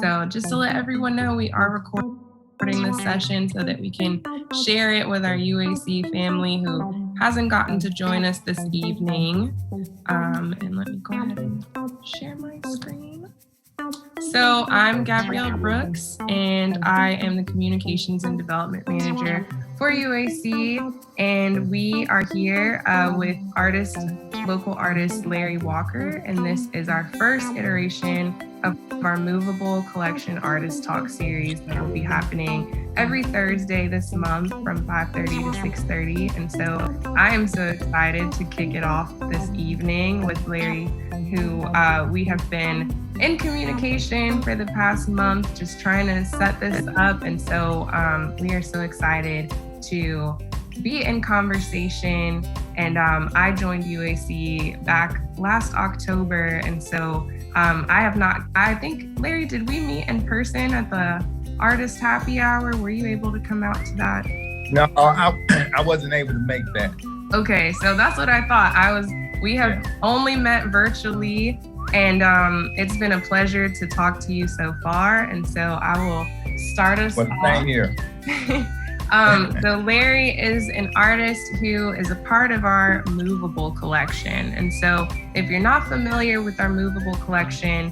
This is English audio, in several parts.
So just to let everyone know, we are recording this session so that we can share it with our UAC family who hasn't gotten to join us this evening. And let me go ahead and share my screen. So I'm Gabrielle Brooks, and I am the Communications and Development Manager for UAC, and we are here with local artist Larry Walker, and this is our first iteration of our Movable Collection Artist Talk series that will be happening every Thursday this month from 5:30 to 6:30. And so I am so excited to kick it off this evening with Larry, who we have been in communication for the past month, just trying to set this up. And so we are so excited to be in conversation. And I joined UAC back last October. And so I think, Larry, did we meet in person at the Artist Happy Hour? Were you able to come out to that? No, I wasn't able to make that. Okay, so that's what I thought. We have only met virtually, and it's been a pleasure to talk to you so far. And so I will start us off. Same here. So Larry is an artist who is a part of our Movable Collection. And so if you're not familiar with our Movable Collection,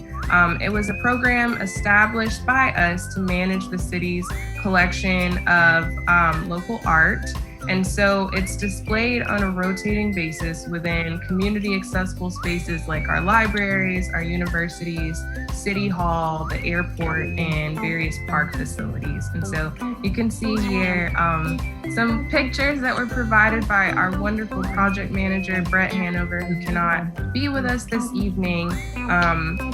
it was a program established by us to manage the city's collection of local art. And so it's displayed on a rotating basis within community accessible spaces like our libraries, our universities, City Hall, the airport, and various park facilities. And so you can see here some pictures that were provided by our wonderful project manager, Brett Hanover, who cannot be with us this evening.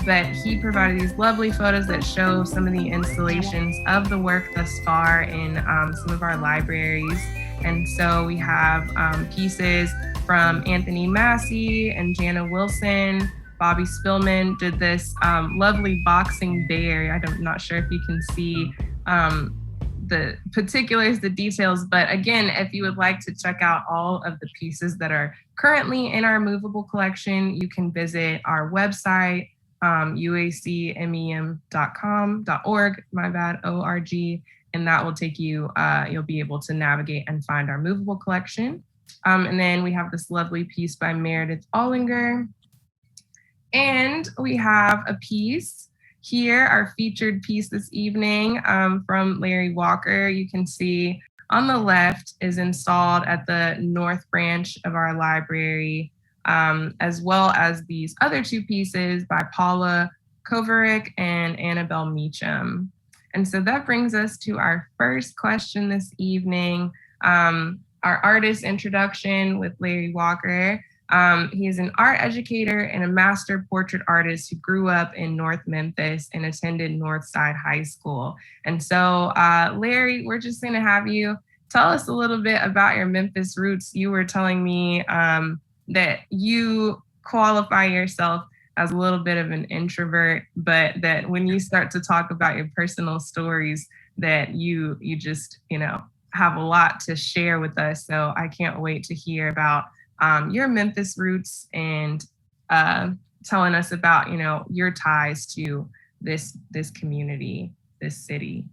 But he provided these lovely photos that show some of the installations of the work thus far in some of our libraries. And so we have pieces from Anthony Massey and Jana Wilson. Bobby Spillman did this lovely boxing bear. I'm not sure if you can see the particulars, the details, but again, if you would like to check out all of the pieces that are currently in our Movable Collection, you can visit our website, uacmem.org, and that will take you, you'll be able to navigate and find our Movable Collection. And then we have this lovely piece by Meredith Ollinger. And we have a piece here, our featured piece this evening from Larry Walker. You can see on the left is installed at the North Branch of our library, as well as these other two pieces by Paula Kovaric and Annabelle Meacham. And so that brings us to our first question this evening, our artist introduction with Larry Walker. He is an art educator and a master portrait artist who grew up in North Memphis and attended Northside High School. And so, Larry, we're just gonna have you tell us a little bit about your Memphis roots. You were telling me that you qualify yourself as a little bit of an introvert, but that when you start to talk about your personal stories, that you just, have a lot to share with us. So I can't wait to hear about your Memphis roots and telling us about, your ties to this community, this city.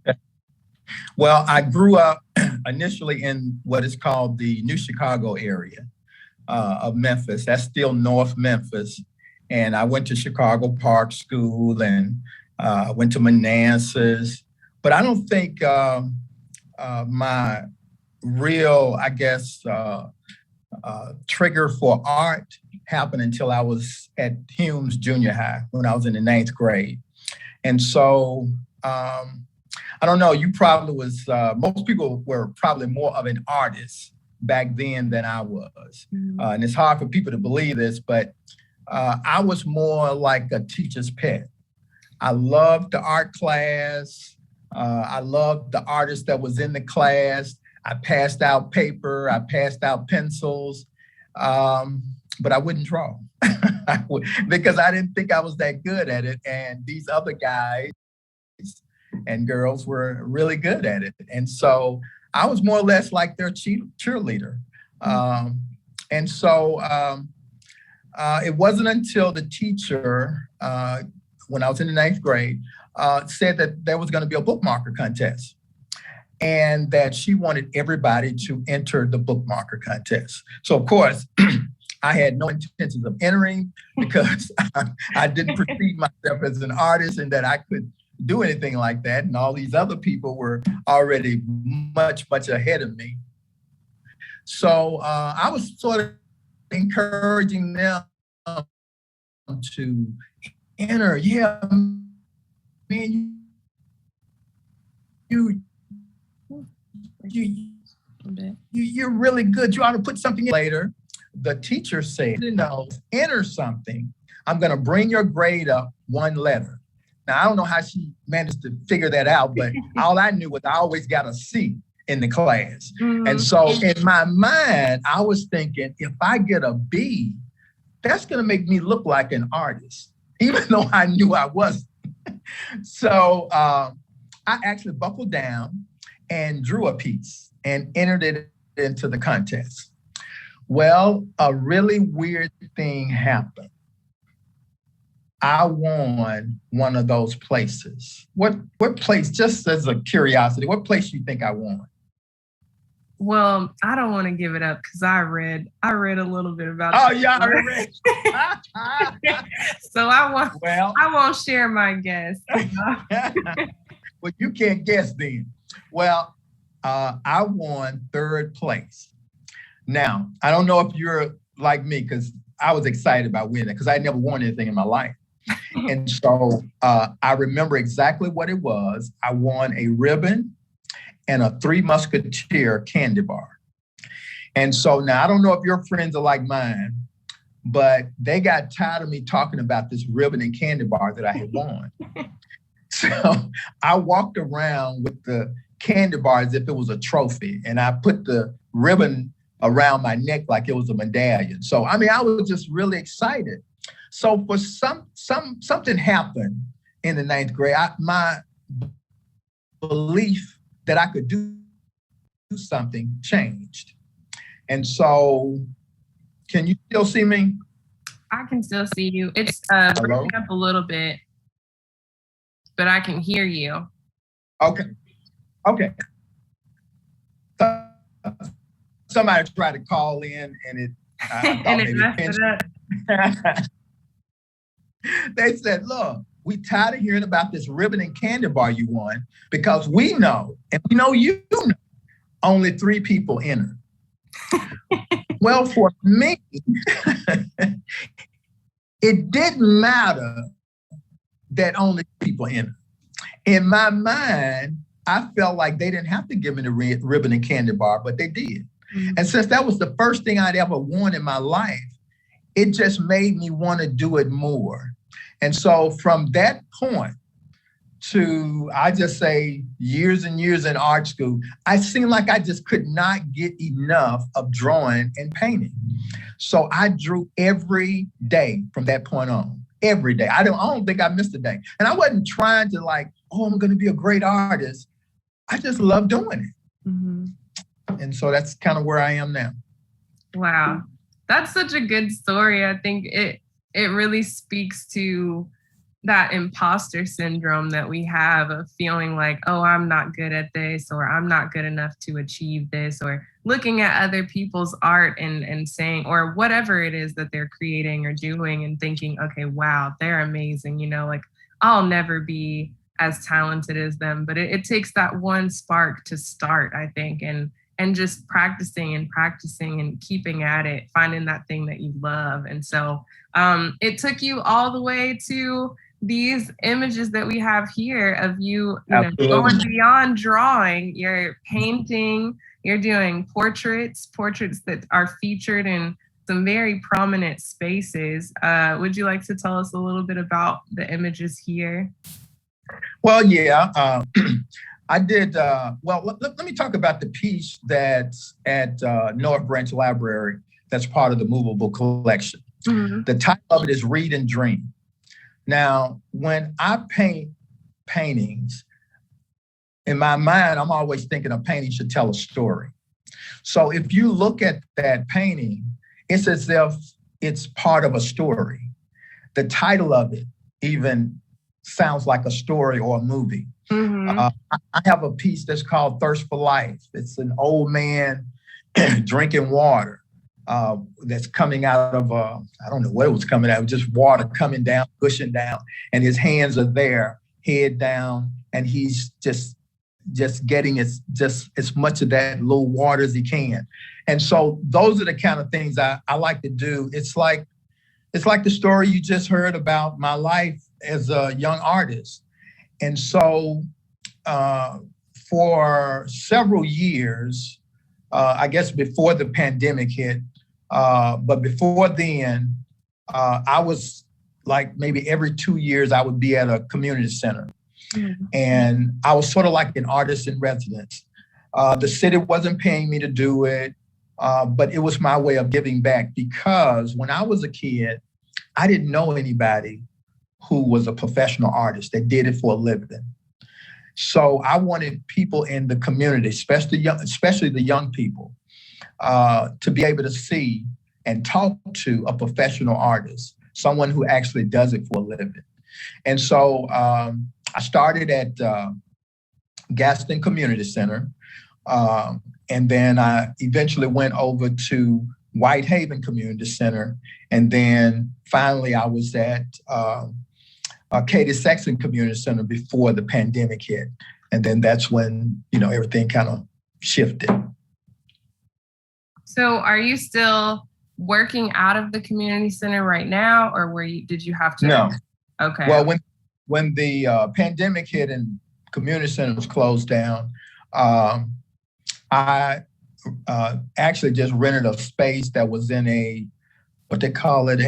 Well, I grew up initially in what is called the New Chicago area of Memphis. That's still North Memphis. And I went to Chicago Park School and went to Manassas. But I don't think my real, trigger for art happened until I was at Humes Junior High when I was in the 9th grade. And so, I don't know, most people were probably more of an artist back then than I was. And it's hard for people to believe this, but I was more like a teacher's pet. I loved the art class. I loved the artist that was in the class. I passed out paper, I passed out pencils, but I wouldn't draw because I didn't think I was that good at it. And these other guys and girls were really good at it. And so I was more or less like their cheerleader. And so it wasn't until the teacher when I was in the ninth grade, said that there was going to be a bookmarker contest and that she wanted everybody to enter the bookmarker contest. So, of course, I had no intentions of entering because I didn't perceive myself as an artist and that I could do anything like that. And all these other people were already much, much ahead of me. So I was sort of encouraging them to enter. Yeah, man, you're really good. You ought to put something in later. The teacher said, enter something. I'm going to bring your grade up one letter. Now, I don't know how she managed to figure that out, but all I knew was I always got a C in the class. Mm-hmm. And so in my mind, I was thinking, if I get a B, that's going to make me look like an artist, even though I knew I wasn't. So I actually buckled down and drew a piece and entered it into the contest. Well, a really weird thing happened. I won one of those places. What place, just as a curiosity, what place do you think I won? Well, I don't want to give it up because I read a little bit about it. Oh, yeah, I read. So I won't share my guess. Well, you can't guess then. Well, I won third place. Now, I don't know if you're like me because I was excited about winning because I never won anything in my life. And so I remember exactly what it was. I won a ribbon and a Three Musketeer candy bar. And so now I don't know if your friends are like mine, but they got tired of me talking about this ribbon and candy bar that I had won. So I walked around with the candy bar as if it was a trophy, and I put the ribbon around my neck like it was a medallion. So, I mean, I was just really excited. So for something happened in the ninth grade. My belief that I could do something changed. And so, can you still see me? I can still see you. It's breaking up a little bit, but I can hear you. Okay. Somebody tried to call in and it messed it up. They said, look, we tired of hearing about this ribbon and candy bar you won because we know, and we know you know, only 3 people entered. Well, for me, it didn't matter that only people entered. In my mind, I felt like they didn't have to give me the ribbon and candy bar, but they did. Mm-hmm. And since that was the first thing I'd ever worn in my life, it just made me want to do it more. And so from that point to, I just say, years and years in art school, I seemed like I just could not get enough of drawing and painting. So I drew every day from that point on, every day. I don't think I missed a day. And I wasn't trying to like, oh, I'm going to be a great artist. I just love doing it. Mm-hmm. And so that's kind of where I am now. Wow. That's such a good story. I think it really speaks to that imposter syndrome that we have of feeling like, oh, I'm not good at this, or I'm not good enough to achieve this, or looking at other people's art and saying, or whatever it is that they're creating or doing and thinking, okay, wow, they're amazing. You know, like I'll never be as talented as them, but it takes that one spark to start, I think, and just practicing and keeping at it, finding that thing that you love. And so it took you all the way to these images that we have here of you know, going beyond drawing. You're painting, you're doing portraits that are featured in some very prominent spaces. Would you like to tell us a little bit about the images here? Well, yeah. I did, let me talk about the piece that's at North Branch Library that's part of the movable collection. Mm-hmm. The title of it is Read and Dream. Now, when I paint paintings, in my mind, I'm always thinking a painting should tell a story. So if you look at that painting, it's as if it's part of a story. The title of it even sounds like a story or a movie. Mm-hmm. I have a piece that's called Thirst for Life. It's an old man drinking water that's coming out of, I don't know what it was coming out, just water coming down, pushing down, and his hands are there, head down, and he's just getting just as much of that little water as he can. And so those are the kind of things I like to do. It's like the story you just heard about my life as a young artist. And so for several years, I guess before the pandemic hit, but before then, I was like maybe every 2 years I would be at a community center. Mm-hmm. And I was sort of like an artist in residence. The city wasn't paying me to do it, but it was my way of giving back, because when I was a kid, I didn't know anybody who was a professional artist that did it for a living. So I wanted people in the community, especially the young people, to be able to see and talk to a professional artist, someone who actually does it for a living. And so I started at Gaston Community Center, and then I eventually went over to Whitehaven Community Center, and then finally I was at Katy Sexton Community Center before the pandemic hit, and then that's when everything kind of shifted. So, are you still working out of the community center right now, or did you have to? No. Okay. Well, when the pandemic hit and community centers closed down, I actually just rented a space that was in what they call it,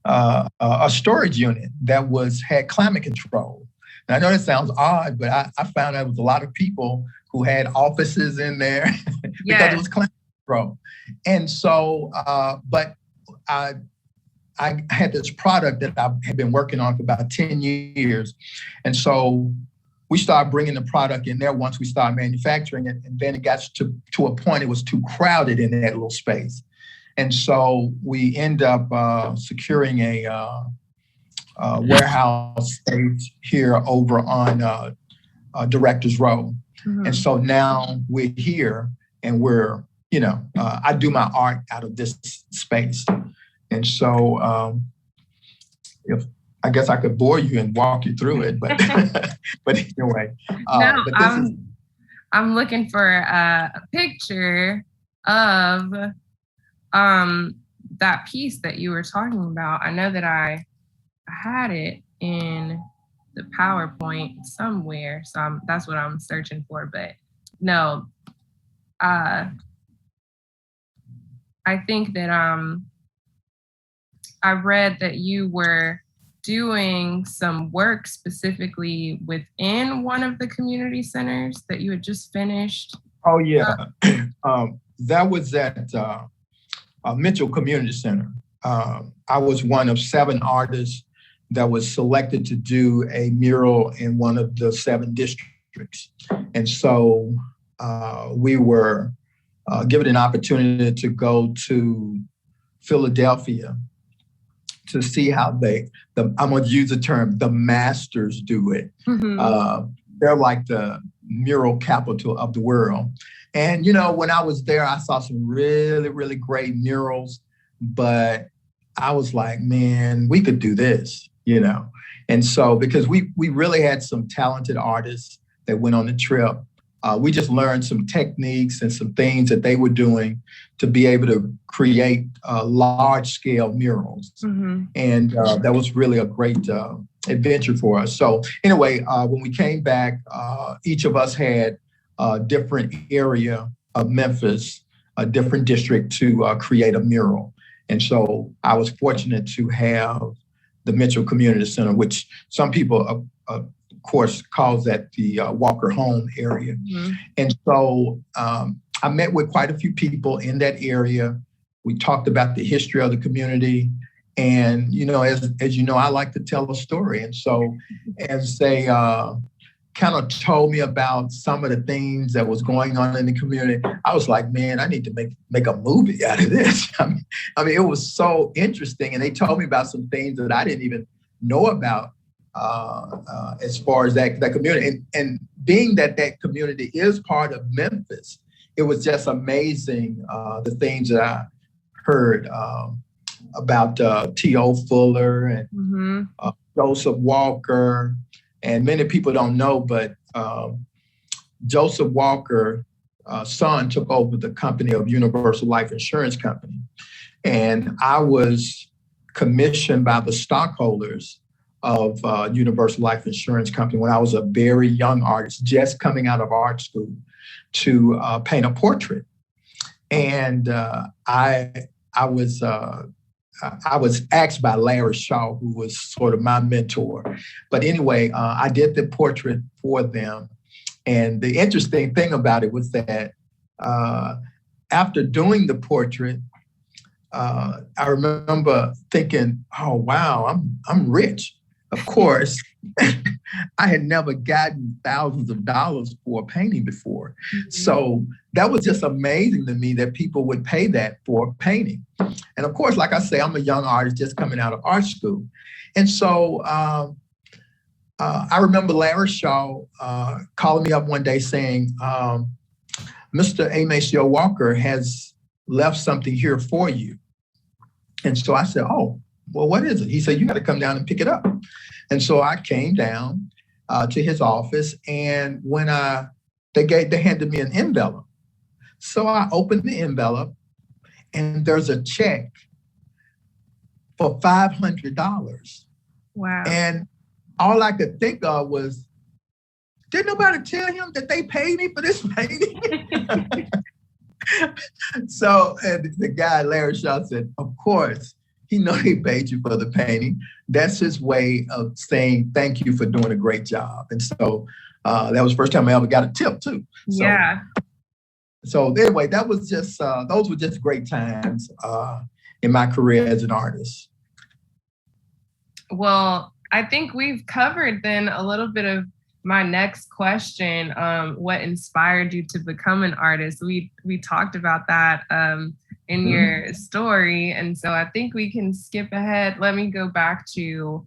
a storage unit that had climate control. And I know that sounds odd, but I found out there was a lot of people who had offices in there because it was climate control. And so, but I had this product that I had been working on for about 10 years. And so we started bringing the product in there once we started manufacturing it. And then it got to a point it was too crowded in that little space. And so we end up securing a warehouse space here over on Directors Row. Mm-hmm. And so now we're here and we're, I do my art out of this space. And so if I guess I could bore you and walk you through it, but but anyway. No, but I'm looking for a picture of that piece that you were talking about. I know that I had it in the PowerPoint somewhere, so that's what I'm searching for. But no, I think that I read that you were doing some work specifically within one of the community centers that you had just finished. Oh yeah, that was at Mitchell Community Center. I was one of 7 artists that was selected to do a mural in one of the 7 districts. And so we were given an opportunity to go to Philadelphia to see how I'm going to use the term, the masters do it. Mm-hmm. They're like the mural capital of the world. And, when I was there, I saw some really, really great murals, but I was like, man, we could do this, And so, because we really had some talented artists that went on the trip, we just learned some techniques and some things that they were doing to be able to create large scale murals. Mm-hmm. And that was really a great adventure for us. So anyway, when we came back, each of us had a different area of Memphis, a different district to create a mural. And so I was fortunate to have the Mitchell Community Center, which some people, of course, calls that the Walker Home area. Mm-hmm. And so I met with quite a few people in that area. We talked about the history of the community. And, as you know, I like to tell a story. And so as they kind of told me about some of the things that was going on in the community, I was like, man, I need to make a movie out of this. I mean, it was so interesting. And they told me about some things that I didn't even know about as far as that community. And being that community is part of Memphis, it was just amazing the things that I heard about T.O. Fuller and Joseph Walker. And many people don't know, but Joseph Walker's son took over the company of Universal Life Insurance Company. And I was commissioned by the stockholders of Universal Life Insurance Company when I was a very young artist, just coming out of art school, to paint a portrait. And I was asked by Larry Shaw, who was sort of my mentor. But anyway, I did the portrait for them. And the interesting thing about it was that after doing the portrait, I remember thinking, oh, wow, I'm rich. Of course, I had never gotten thousands of dollars for a painting before. So that was just amazing to me that people would pay that for a painting. And of course, like I say, I'm a young artist just coming out of art school. And so I remember Larry Shaw calling me up one day saying, Mr. A. Maceo Walker has left something here for you. And so I said, oh, well, what is it? He said, you got to come down and pick it up. And so I came down to his office, and when they handed me an envelope. So I opened the envelope, and there's a check for $500. Wow. And all I could think of was, did nobody tell him that they paid me for this painting? So and the guy, Larry Shaw, said, of course, he knows he paid you for the painting. That's his way of saying thank you for doing a great job. And so that was the first time I ever got a tip, too. So, yeah. So anyway, that was just, those were just great times in my career as an artist. Well, I think we've covered then a little bit of my next question, what inspired you to become an artist? We talked about that in your story. And so I think we can skip ahead. Let me go back to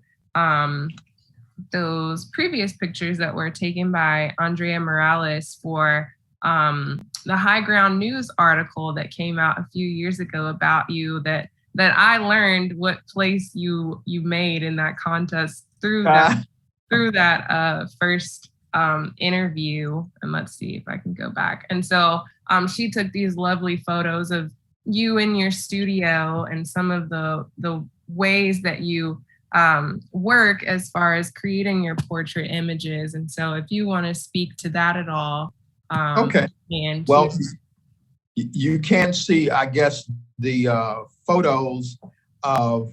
those previous pictures that were taken by Andrea Morales for the High Ground News article that came out a few years ago about you, that I learned what place you made in that contest through that first interview. And let's see if I can go back. And so she took these lovely photos of you in your studio and some of the ways that you work as far as creating your portrait images. And so if you want to speak to that at all. Okay. Well, you can see, I guess, the photos of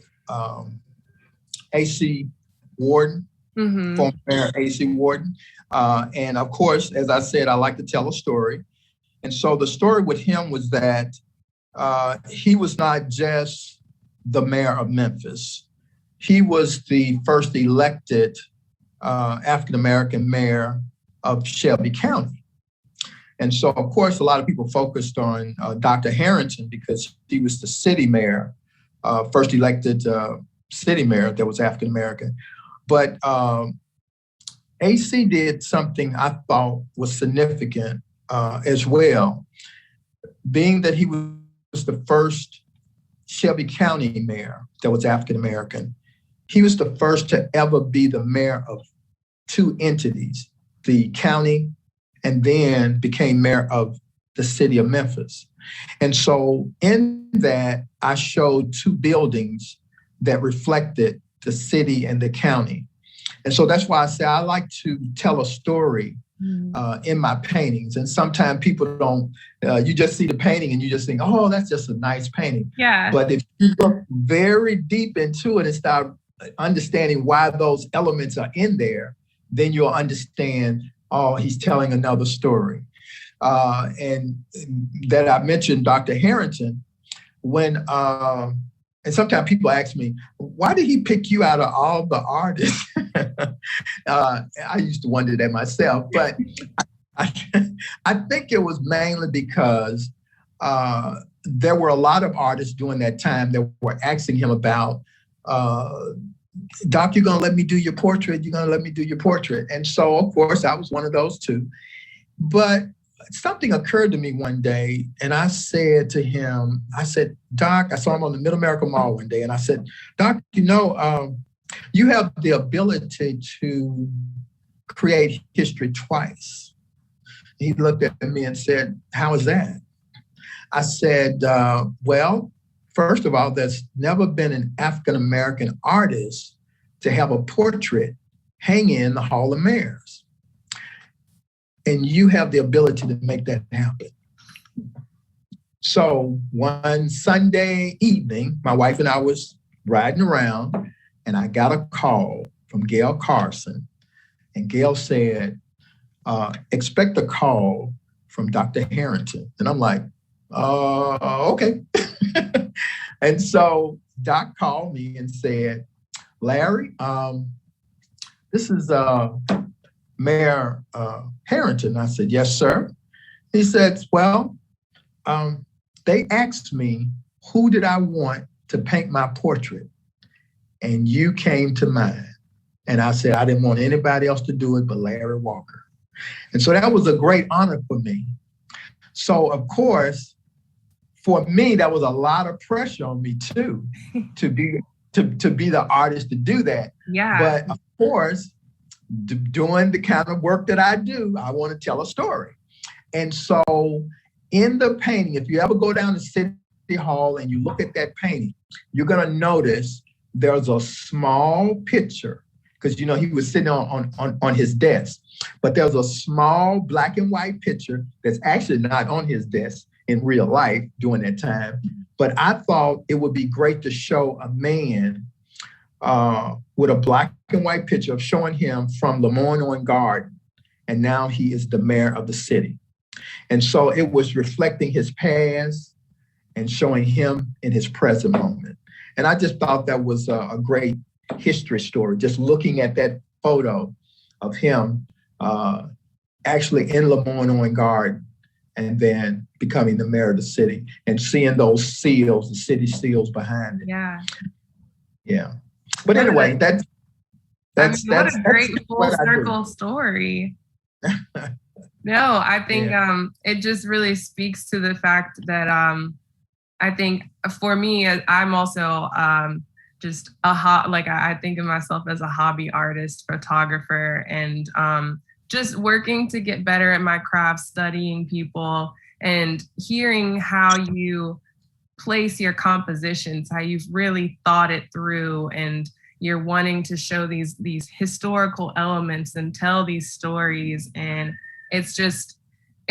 A.C. Warden, former Mayor A.C. Warden. And of course, as I said, I like to tell a story. And so the story with him was that he was not just the mayor of Memphis. He was the first elected African-American mayor of Shelby County. And so, of course, a lot of people focused on Dr. Harrington because he was the city mayor, first elected city mayor that was African-American. But AC did something I thought was significant as well, being that he was the first Shelby County mayor that was African-American. He was the first to ever be the mayor of two entities, the county, and then became mayor of the city of Memphis. And so in that, I showed two buildings that reflected the city and the county. And so that's why I say I like to tell a story in my paintings. And sometimes people don't, you just see the painting and you just think, oh, that's just a nice painting. Yeah. But if you look very deep into it and start understanding why those elements are in there, then you'll understand, oh, he's telling another story. And that I mentioned Dr. Harrington, when, and sometimes people ask me, why did he pick you out of all the artists? I used to wonder that myself, but I think it was mainly because there were a lot of artists during that time that were asking him about Doc, you're going to let me do your portrait? You're going to let me do your portrait? And so, of course, I was one of those two. But something occurred to me one day, and I said to him, I said, Doc, I saw him on the Mid-America Mall one day, and I said, Doc, you have the ability to create history twice. He looked at me and said, how is that? I said, well, first of all, there's never been an African-American artist to have a portrait hanging in the Hall of Mayors. And you have the ability to make that happen. So one Sunday evening, my wife and I was riding around, and I got a call from Gail Carson. And Gail said, expect a call from Dr. Harrington. And I'm like, okay. And so Doc called me and said, Larry, this is Mayor Harrington. I said, yes, sir. He said, well, they asked me, who did I want to paint my portrait? And you came to mind. And I said, I didn't want anybody else to do it but Larry Walker. And so that was a great honor for me. So, of course, for me, that was a lot of pressure on me too, to be the artist to do that. Yeah. But of course, doing the kind of work that I do, I want to tell a story. And so in the painting, if you ever go down to City Hall and you look at that painting, you're going to notice there's a small picture, because, he was sitting on his desk, but there's a small black and white picture that's actually not on his desk in real life during that time. But I thought it would be great to show a man with a black and white picture of showing him from Lemoyne Garden, and now he is the mayor of the city. And so it was reflecting his past and showing him in his present moment. And I just thought that was a great history story, just looking at that photo of him actually in Lemoyne Garden and then becoming the mayor of the city and seeing those seals, the city seals behind it. Yeah. Yeah. But anyway, that's what a great full circle story. No, I think it just really speaks to the fact that I think for me, I'm also just I think of myself as a hobby artist, photographer, and just working to get better at my craft, studying people and hearing how you place your compositions, how you've really thought it through, and you're wanting to show these historical elements and tell these stories. And it's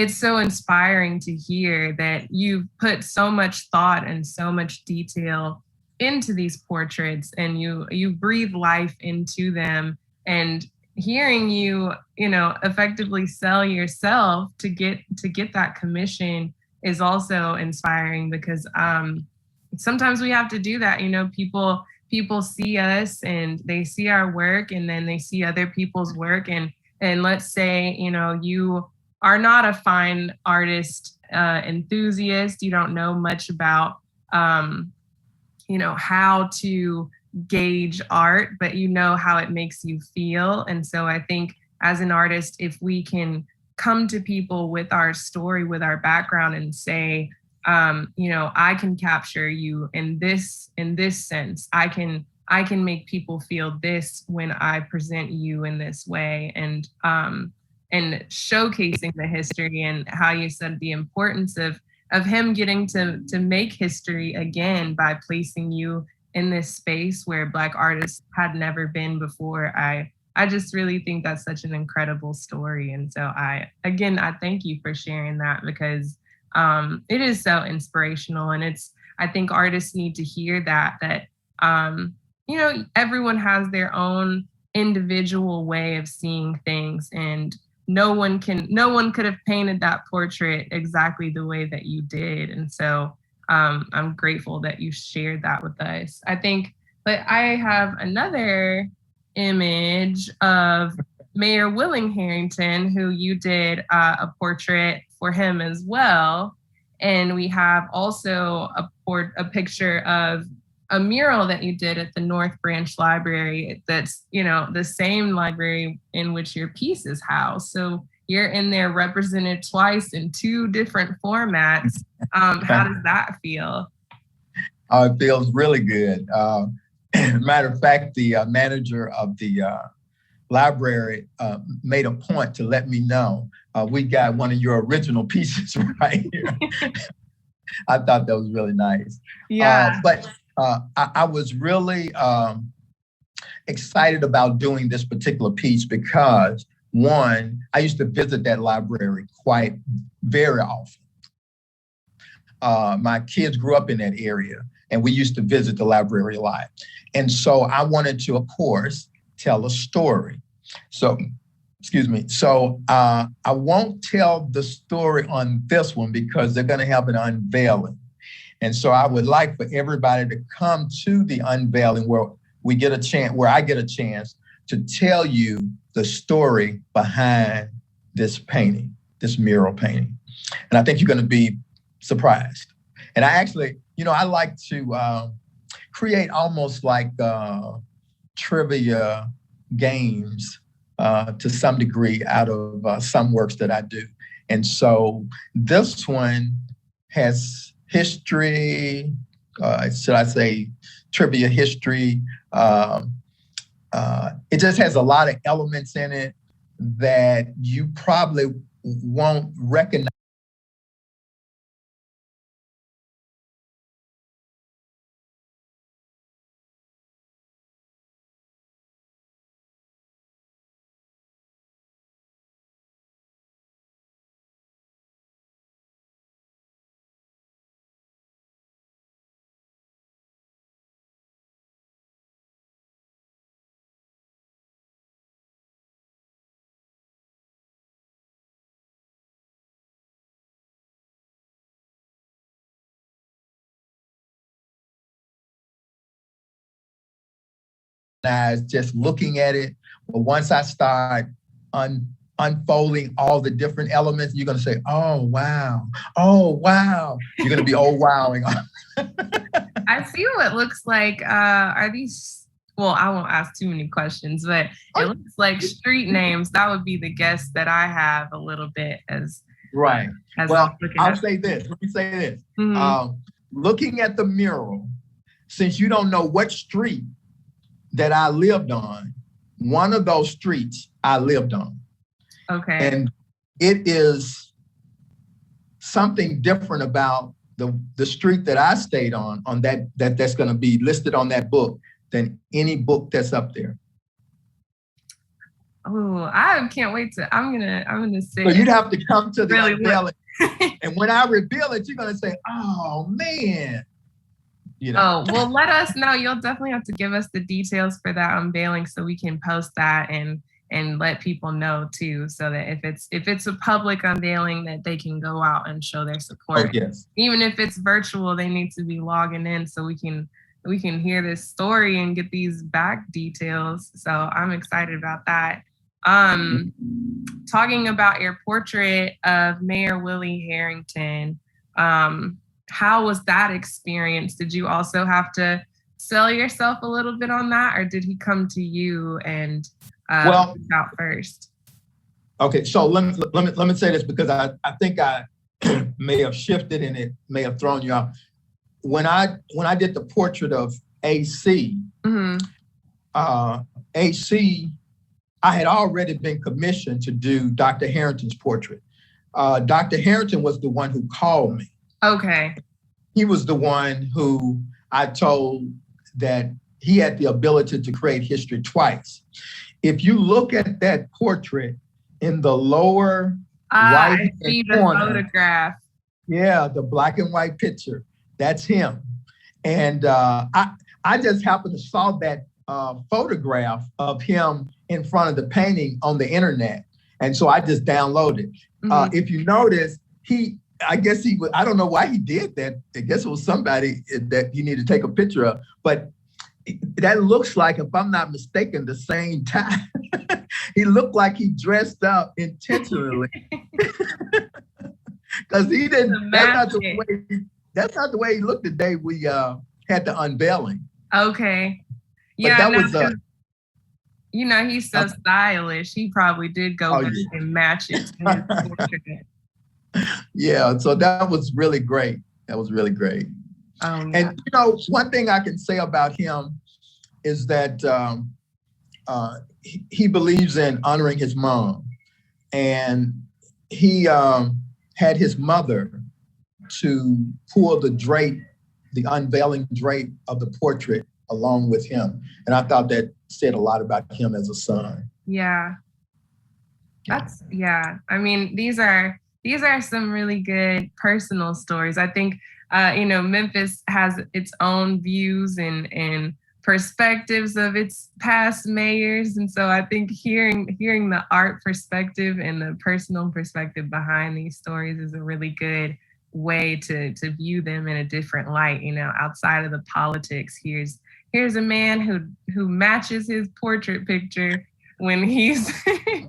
so inspiring to hear that you've put so much thought and so much detail into these portraits, and you breathe life into them. And hearing you effectively sell yourself to get that commission is also inspiring, because sometimes we have to do that. People see us and they see our work, and then they see other people's work, and let's say you are not a fine artist enthusiast, you don't know much about how to gauge art, but how it makes you feel. And so I think as an artist, if we can come to people with our story, with our background, and say, I can capture you in this sense. I can make people feel this when I present you in this way, and showcasing the history, and how you said the importance of him getting to make history again by placing you in this space where Black artists had never been before. I just really think that's such an incredible story. And so I thank you for sharing that, because it is so inspirational. And I think artists need to hear that everyone has their own individual way of seeing things, and no one could have painted that portrait exactly the way that you did. And so I'm grateful that you shared that with us. I think, but I have another image of Mayor Willing Harrington, who you did a portrait for him as well. And we have also a picture of a mural that you did at the North Branch Library that's, the same library in which your piece is housed. So you're in there represented twice in two different formats. How does that feel? It feels really good. Matter of fact, the manager of the library made a point to let me know we got one of your original pieces right here. I thought that was really nice. Yeah. But I was really excited about doing this particular piece because, one, I used to visit that library very often. My kids grew up in that area, and we used to visit the library a lot. And so I wanted to, of course, tell a story. So, excuse me. So I won't tell the story on this one because they're going to have an unveiling. And so I would like for everybody to come to the unveiling where I get a chance to tell you the story behind this painting, this mural painting. And I think you're going to be surprised. And I actually, I like to create almost like trivia games to some degree out of some works that I do. And so this one has history, should I say trivia history. It just has a lot of elements in it that you probably won't recognize. Just looking at it. But once I start unfolding all the different elements, you're going to say, oh, wow. You're going to be wowing. I see what looks like. Are these, well, I won't ask too many questions, but it looks like street names. That would be the guess that I have a little bit as. Right. Well, I'll say this. Let me say this. Mm-hmm. Looking at the mural, since you don't know what street that I lived on, one of those streets I lived on. Okay. And it is something different about the street that I stayed on that's going to be listed on that book than any book that's up there. Oh, I can't wait to. I'm gonna say. So you'd have to come to the unveiling, and when I reveal it, you're gonna say, "Oh man." Oh, well, let us know. You'll definitely have to give us the details for that unveiling so we can post that and let people know too, so that if it's a public unveiling that they can go out and show their support. Oh, yes. Even if it's virtual, they need to be logging in so we can hear this story and get these back details. So I'm excited about that. Talking about your portrait of Mayor Willie Harrington, how was that experience? Did you also have to sell yourself a little bit on that, or did he come to you and out first? Okay, so let me say this because I think I may have shifted and it may have thrown you off. When I did the portrait of AC, mm-hmm. AC, I had already been commissioned to do Dr. Harrington's portrait. Dr. Harrington was the one who called me. Okay. He was the one who I told that he had the ability to create history twice. If you look at that portrait in the lower right I see the corner, photograph. Yeah, the black and white picture. That's him. And I just happened to saw that photograph of him in front of the painting on the internet. And so I just downloaded. Mm-hmm. If you notice, I don't know why he did that. I guess it was somebody that he needed to take a picture of. But that looks like, if I'm not mistaken, the same time. He looked like he dressed up intentionally. Because he didn't, that's not the way he looked the day we had the unveiling. Okay. But Yeah, that no, was 'cause, you know, he's so uh, stylish. He probably did go oh back yeah. and match it to his portrait. Yeah, so that was really great. That was really great. Oh yeah. And one thing I can say about him is that he believes in honoring his mom, and he had his mother to pull the drape, the unveiling drape of the portrait along with him, and I thought that said a lot about him as a son. Yeah. Yeah. I mean, these are some really good personal stories. I think Memphis has its own views and perspectives of its past mayors. And so I think hearing the art perspective and the personal perspective behind these stories is a really good way to view them in a different light, outside of the politics. Here's a man who matches his portrait picture when he's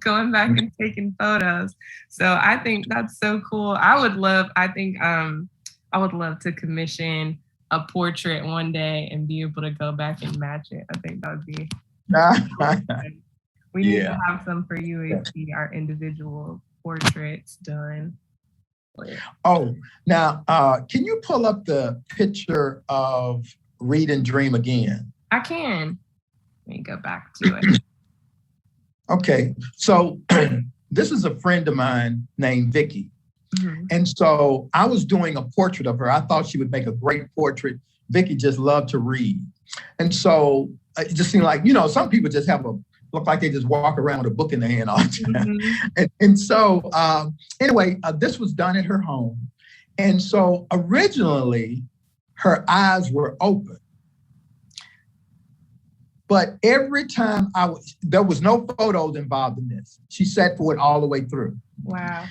going back and taking photos. So I think that's so cool. I would love to commission a portrait one day and be able to go back and match it. I think that would be awesome. We need to Yeah. have some for UAC, our individual portraits done. Oh, now can you pull up the picture of Read and Dream again? I can. Let me go back to it. Okay, so this is a friend of mine named Vicky. Mhm. And so I was doing a portrait of her. I thought she would make a great portrait. Vicky just loved to read. And so it just seemed like, some people just look like they just walk around with a book in their hand all the time. Mhm. And so anyway, this was done at her home. And so originally her eyes were open. But every time there was no photos involved in this. She sat for it all the way through. Wow.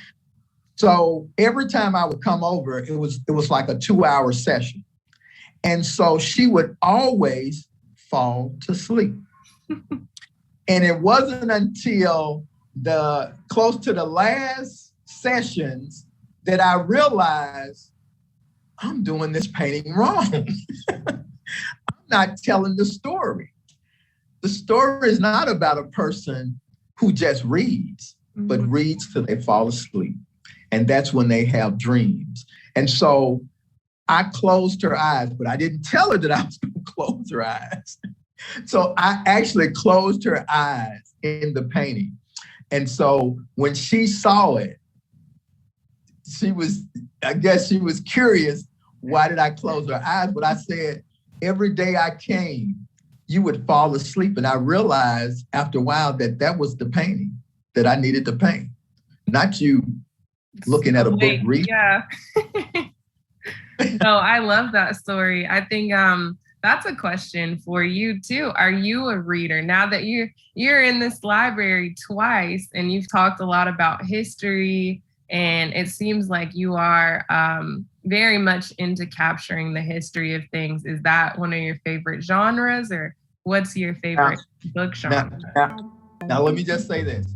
So every time I would come over, it was like a 2-hour session. And so she would always fall to sleep. And it wasn't until close to the last sessions that I realized I'm doing this painting wrong. I'm not telling the story. The story is not about a person who just reads, but reads till they fall asleep. And that's when they have dreams. And so I closed her eyes, but I didn't tell her that I was going to close her eyes. So I actually closed her eyes in the painting. And so when she saw it, I guess she was curious, why did I close her eyes? But I said, every day I came, you would fall asleep. And I realized after a while that was the painting that I needed to paint, not you looking at a book reading. Yeah. No, I love that story. I think that's a question for you too. Are you a reader? Now that you're in this library twice and you've talked a lot about history, and it seems like you are very much into capturing the history of things. Is that one of your favorite genres, or what's your favorite book genre? Now, let me just say this.